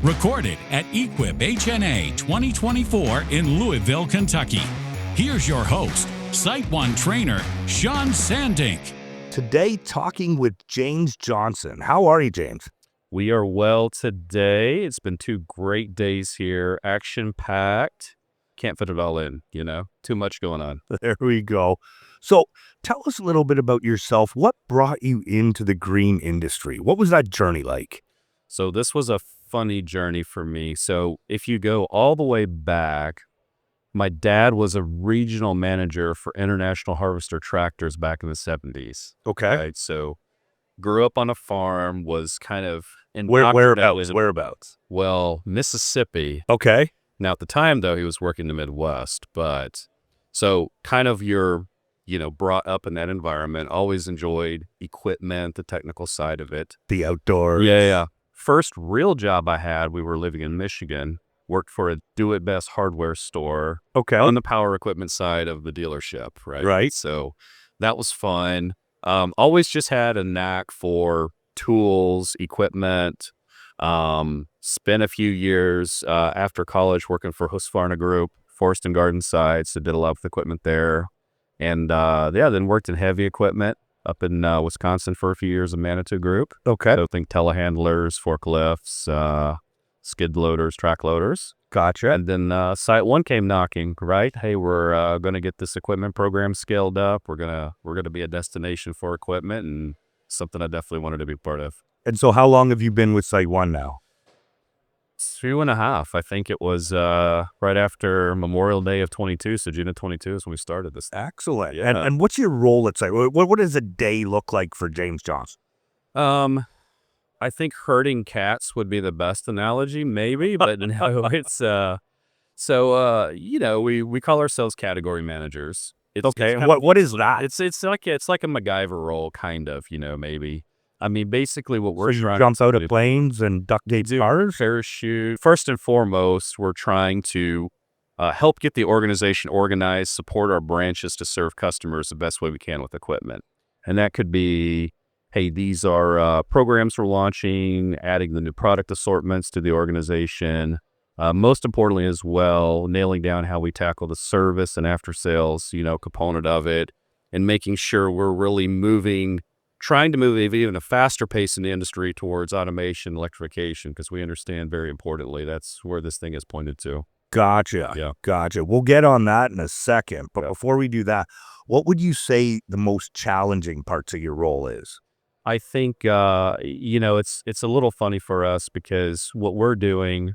Recorded at Equip HNA 2024 in Louisville, Kentucky. Here's your host, SiteOne trainer, Shawn Sandink. Today, talking with James Johnson. How are you, James? We are well today. It's been 2 great days here, action-packed. Can't fit it all in, too much going on. There we go. So tell us a little bit about yourself. What brought you into the green industry? What was that journey like? So this was a funny journey for me. So if you go all the way back, my dad was a regional manager for International Harvester tractors back in the 70s. Okay. Right? So grew up on a farm, was kind of in Whereabouts? Well, Mississippi. Okay. Now, at the time, though, he was working in the Midwest, but so kind of you're, brought up in that environment, always enjoyed equipment, the technical side of it. The outdoors. Yeah. First real job I had, we were living in Michigan, worked for a do-it-best hardware store. Okay. On the power equipment side of the dealership, right? Right. So that was fun. Always just had a knack for tools, equipment. Spent a few years after college working for Husqvarna Group, forest and garden sites. So did a lot of equipment there. And then worked in heavy equipment up in Wisconsin for a few years in Manitou Group. Okay. So think telehandlers, forklifts, skid loaders, track loaders. Gotcha. And then SiteOne came knocking, right? Hey, we're going to get this equipment program scaled up. We're gonna be a destination for equipment, and something I definitely wanted to be part of. And so how long have you been with SiteOne now? 2.5. I think it was right after Memorial Day of 22. So June of 22 is when we started this. Excellent. Yeah. And what's your role at SiteOne? What does a day look like for James Johnson? I think herding cats would be the best analogy, maybe, but no, it's we call ourselves category managers. Okay. And what is that? It's like a MacGyver role, kind of, maybe. I mean, basically what we're trying jump out to of do, planes and duct tape cars? parachute. First and foremost, we're trying to help get the organization organized, support our branches to serve customers the best way we can with equipment. And that could be, hey, these are programs we're launching, adding the new product assortments to the organization. Most importantly as well, nailing down how we tackle the service and after sales, component of it, and making sure we're really trying to move even a faster pace in the industry towards automation, electrification, because we understand very importantly that's where this thing is pointed to. Gotcha. Yeah. Gotcha. We'll get on that in a second. But before we do that, what would you say the most challenging parts of your role is? I think, it's a little funny for us because what we're doing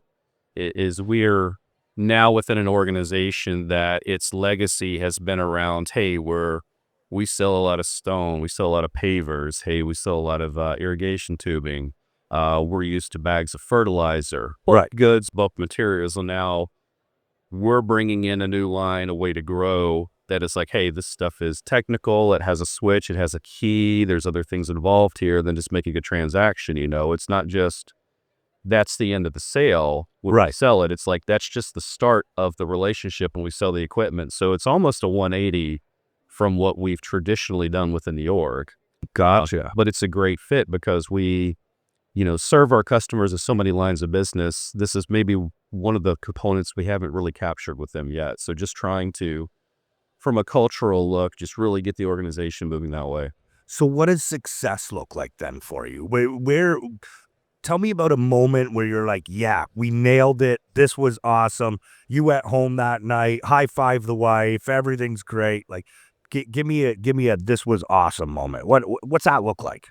is we're now within an organization that its legacy has been around, hey, we sell a lot of stone, we sell a lot of pavers, hey, we sell a lot of irrigation tubing, we're used to bags of fertilizer, bulk goods, bulk materials, and now we're bringing in a new line, a way to grow that is like, hey, this stuff is technical, it has a switch, it has a key, there's other things involved here than just making a transaction, It's not just that's the end of the sale when we sell it. It's like that's just the start of the relationship when we sell the equipment. So it's almost a 180 from what we've traditionally done within the org. Gotcha. But it's a great fit because we, serve our customers in so many lines of business. This is maybe one of the components we haven't really captured with them yet. So just trying to, from a cultural look, just really get the organization moving that way. So what does success look like then for you? Where tell me about a moment where you're like, yeah, we nailed it. This was awesome. You went home that night, high five the wife, everything's great. Like, give me a this was awesome moment. What's that look like?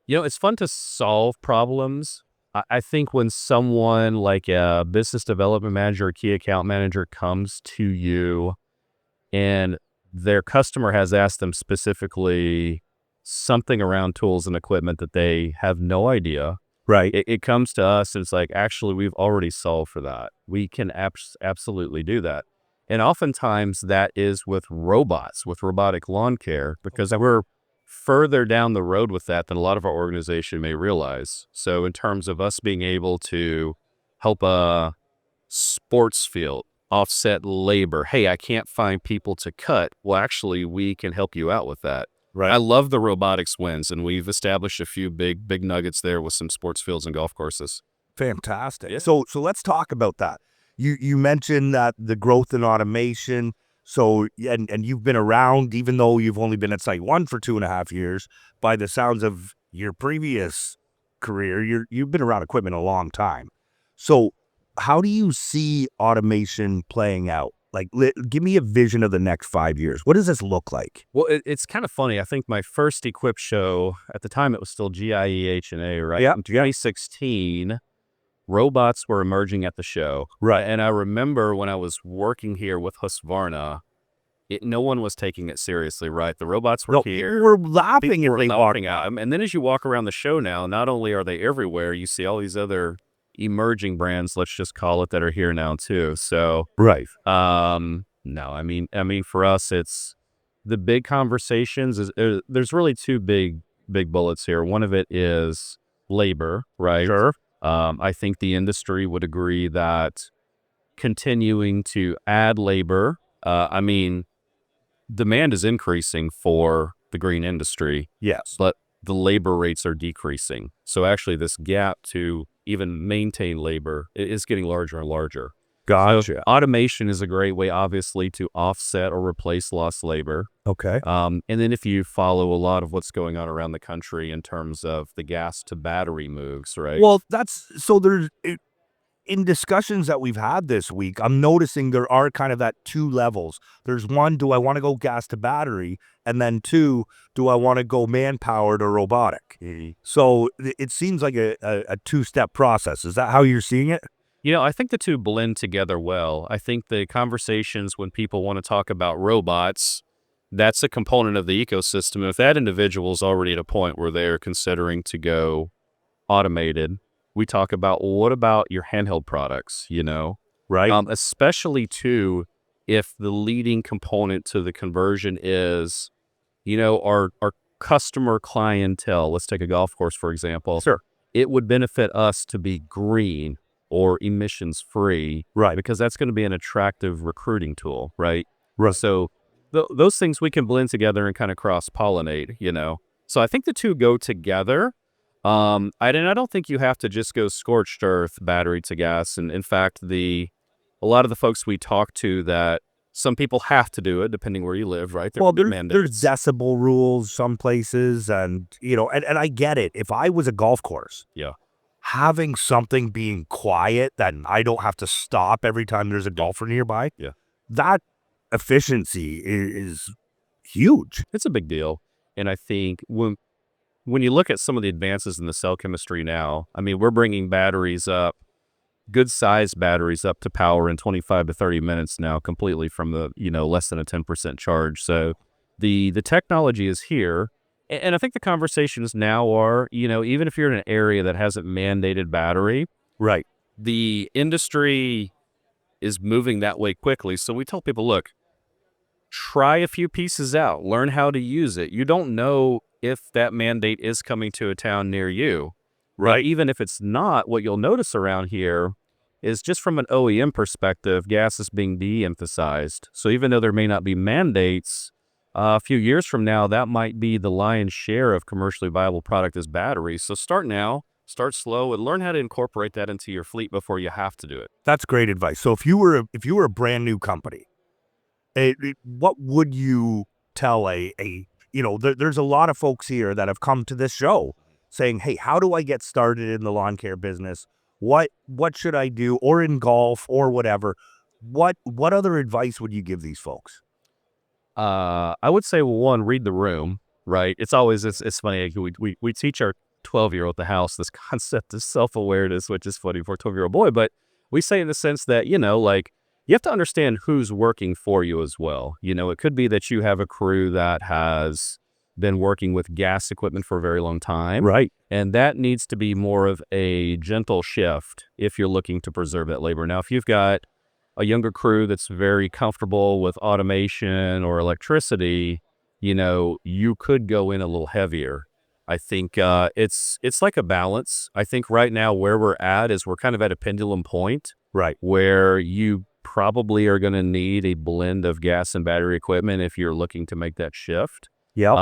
It's fun to solve problems. I think when someone like a business development manager or key account manager comes to you and their customer has asked them specifically something around tools and equipment that they have no idea. Right. It comes to us and it's like, actually, we've already solved for that. We can absolutely do that. And oftentimes that is with robots, with robotic lawn care, because we're further down the road with that than a lot of our organization may realize. So in terms of us being able to help a sports field offset labor, hey, I can't find people to cut. Well, actually, we can help you out with that. Right. I love the robotics wins, and we've established a few big nuggets there with some sports fields and golf courses. Fantastic. Yeah. So let's talk about that. You mentioned that the growth in automation. So and you've been around, even though you've only been at SiteOne for 2.5 years. By the sounds of your previous career, you've been around equipment a long time. So how do you see automation playing out? Like, give me a vision of the next 5 years. What does this look like? Well, it's kind of funny. I think my first Equip show, at the time it was still GIEH&A, right? Yeah. In 2016, robots were emerging at the show. Right. And I remember when I was working here with Husqvarna, no one was taking it seriously, right? The robots were No, here. we're laughing People if were they walk laughing at them. And then as you walk around the show now, not only are they everywhere, you see all these other emerging brands, let's just call it, that are here now too. So, right. no, I mean, for us, it's the big conversations there's really two big bullets here. One of it is labor, right? Sure. I think the industry would agree that continuing to add labor, I mean, demand is increasing for the green industry, Yes. but the labor rates are decreasing. So actually this gap to even maintain labor is getting larger and larger. Gotcha. Automation is a great way, obviously, to offset or replace lost labor. Okay. And then if you follow a lot of what's going on around the country in terms of the gas to battery moves, right? Well, that's so in discussions that we've had this week, I'm noticing there are kind of that two levels. There's one, do I want to go gas to battery? And then two, do I want to go man-powered or robotic? So it seems like a two-step process. Is that how you're seeing it? I think the two blend together well. I think the conversations when people want to talk about robots, that's a component of the ecosystem. If that individual's already at a point where they're considering to go automated, we talk about, well, what about your handheld products, Right. Especially too, if the leading component to the conversion is, our customer clientele. Let's take a golf course, for example. Sure. It would benefit us to be green or emissions free, Right. because that's going to be an attractive recruiting tool, right? Right. So those things we can blend together and kind of cross pollinate, So I think the two go together. I don't think you have to just go scorched earth battery to gas. And in fact, a lot of the folks we talk to, that some people have to do it depending where you live, right? Well, there's decibel rules some places, and and I get it. If I was a golf course, Yeah. having something being quiet that I don't have to stop every time there's a golfer nearby, Yeah. that efficiency is huge. It's a big deal. And I think when you look at some of the advances in the cell chemistry now, I mean, we're bringing batteries up, good size batteries up to power in 25 to 30 minutes now, completely from the, less than a 10% charge. So the technology is here. And I think the conversations now are, even if you're in an area that hasn't mandated battery, Right. the industry is moving that way quickly. So we tell people, look, try a few pieces out, learn how to use it. You don't know if that mandate is coming to a town near you. Right. But even if it's not, what you'll notice around here is, just from an OEM perspective, gas is being de-emphasized. So even though there may not be mandates, a few years from now, that might be the lion's share of commercially viable product is batteries. So start now, start slow, and learn how to incorporate that into your fleet before you have to do it. That's great advice. So if you were a brand new company, what would you tell there's a lot of folks here that have come to this show saying, hey, how do I get started in the lawn care business? What should I do? Or in golf or whatever. What other advice would you give these folks? I would say, well, one, read the room, right? It's funny. We teach our 12-year-old at the house this concept of self-awareness, which is funny for a 12-year-old boy. But we say, in the sense that, you have to understand who's working for you as well. It could be that you have a crew that has been working with gas equipment for a very long time. Right. And that needs to be more of a gentle shift if you're looking to preserve that labor. Now, if you've got a younger crew that's very comfortable with automation or electricity, you could go in a little heavier. I think it's like a balance. I think right now where we're at is we're kind of at a pendulum point. Right. Where you probably are going to need a blend of gas and battery equipment if you're looking to make that shift. Yeah.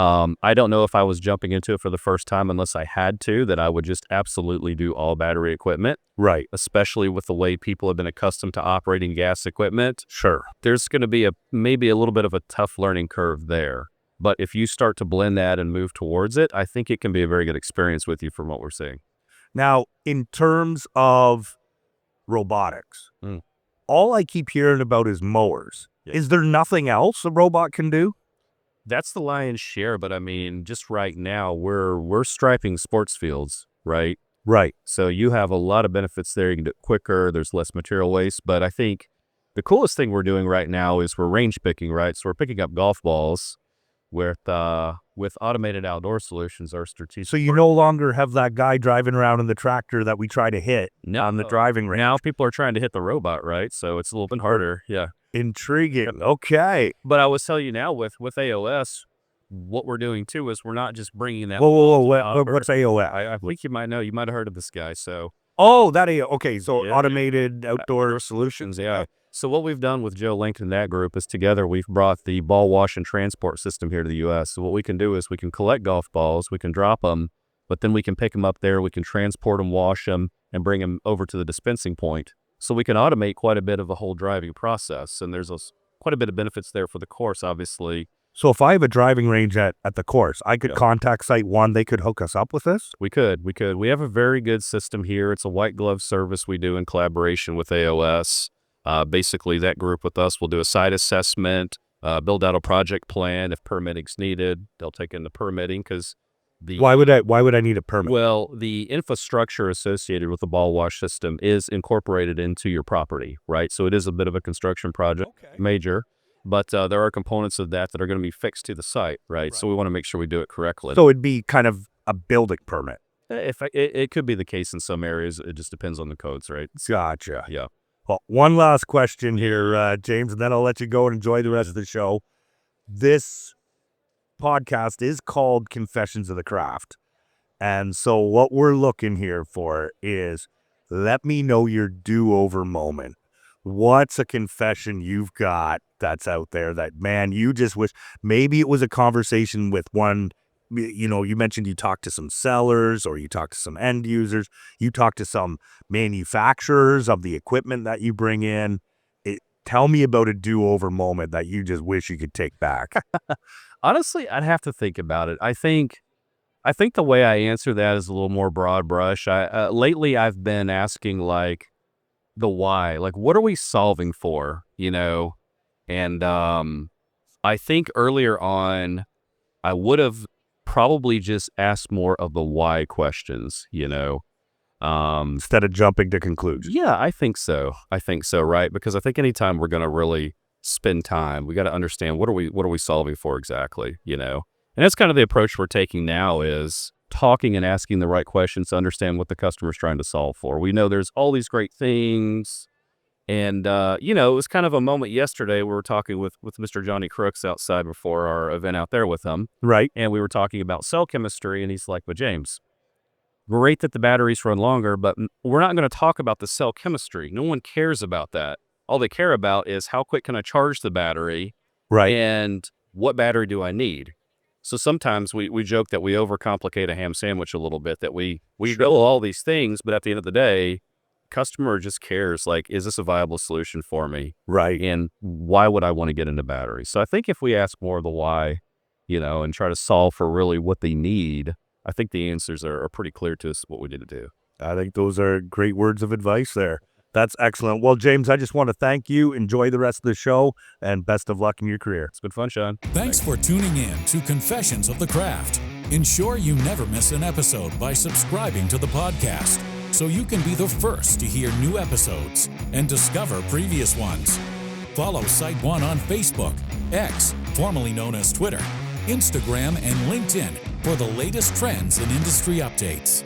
I don't know if I was jumping into it for the first time unless I had to, that I would just absolutely do all battery equipment, Right. especially with the way people have been accustomed to operating gas equipment. Sure. There's going to be maybe a little bit of a tough learning curve there. But if you start to blend that and move towards it, I think it can be a very good experience with you from what we're seeing. Now, in terms of robotics, all I keep hearing about is mowers. Yeah. Is there nothing else a robot can do? That's the lion's share, but I mean, just right now, we're striping sports fields, right? Right. So you have a lot of benefits there. You can do it quicker. There's less material waste. But I think the coolest thing we're doing right now is we're range picking, right? So we're picking up golf balls with automated outdoor solutions. Our strategic. So you no longer have that guy driving around in the tractor that we try to hit on the driving range. Now people are trying to hit the robot, right? So it's a little bit harder. Yeah. Intriguing. Okay. But I was telling you now with AOS, what we're doing too is we're not just bringing that. Whoa. What's AOS? I think you might know. You might have heard of this guy. So. Oh, that okay. So Yeah. automated outdoor solutions. Yeah. So what we've done with Joe Lincoln and that group is together we've brought the ball wash and transport system here to the U.S. So what we can do is we can collect golf balls, we can drop them, but then we can pick them up there, we can transport them, wash them, and bring them over to the dispensing point. So we can automate quite a bit of the whole driving process, and there's quite a bit of benefits there for the course, obviously. So if I have a driving range at the course, I could contact SiteOne. They could hook us up with this? We could. We have a very good system here. It's a white glove service we do in collaboration with AOS. Basically, that group with us will do a site assessment, build out a project plan. If permitting's needed, they'll take in the permitting because why would I need a permit? Well, the infrastructure associated with the ball wash system is incorporated into your property, right? So it is a bit of a construction project, major, but there are components of that are going to be fixed to the site, right? So we want to make sure we do it correctly. So it'd be kind of a building permit. It could be the case in some areas. It just depends on the codes, right? Gotcha. Yeah. Well, one last question here, James, and then I'll let you go and enjoy the rest of the show. This podcast is called Confessions of the Craft. And so what we're looking here for is let me know your do-over moment. What's a confession you've got that's out there that, man, you just wish maybe it was a conversation with one. You mentioned you talked to some sellers or you talked to some end users. You talked to some manufacturers of the equipment that you bring in. Tell me about a do-over moment that you just wish you could take back. Honestly, I'd have to think about it. I think the way I answer that is a little more broad brush. Lately I've been asking like the why, like what are we solving for, And I think earlier on I would have probably just asked more of the why questions, instead of jumping to conclusions. Yeah, I think so, right? Because I think anytime we're going to really spend time, we got to understand what are we solving for exactly, And that's kind of the approach we're taking now is talking and asking the right questions to understand what the customer's trying to solve for. We know there's all these great things. And, it was kind of a moment yesterday. We were talking with Mr. Johnny Crooks outside before our event out there with him. Right. And we were talking about cell chemistry. And he's like, but James, great that the batteries run longer, but we're not going to talk about the cell chemistry. No one cares about that. All they care about is how quick can I charge the battery? Right. And what battery do I need? So sometimes we joke that we overcomplicate a ham sandwich a little bit, that we know all these things, but at the end of the day, customer just cares, like, is this a viable solution for me? Right. And why would I want to get into batteries? So I think if we ask more of the why, and try to solve for really what they need, I think the answers are pretty clear to us what we need to do. I think those are great words of advice there. That's excellent. Well, James, I just want to thank you. Enjoy the rest of the show and best of luck in your career. It's been fun, Shawn. Thanks for tuning in to Confessions of the Craft. Ensure you never miss an episode by subscribing to the podcast so you can be the first to hear new episodes and discover previous ones. Follow SiteOne on Facebook, X, formerly known as Twitter, Instagram, and LinkedIn for the latest trends and industry updates.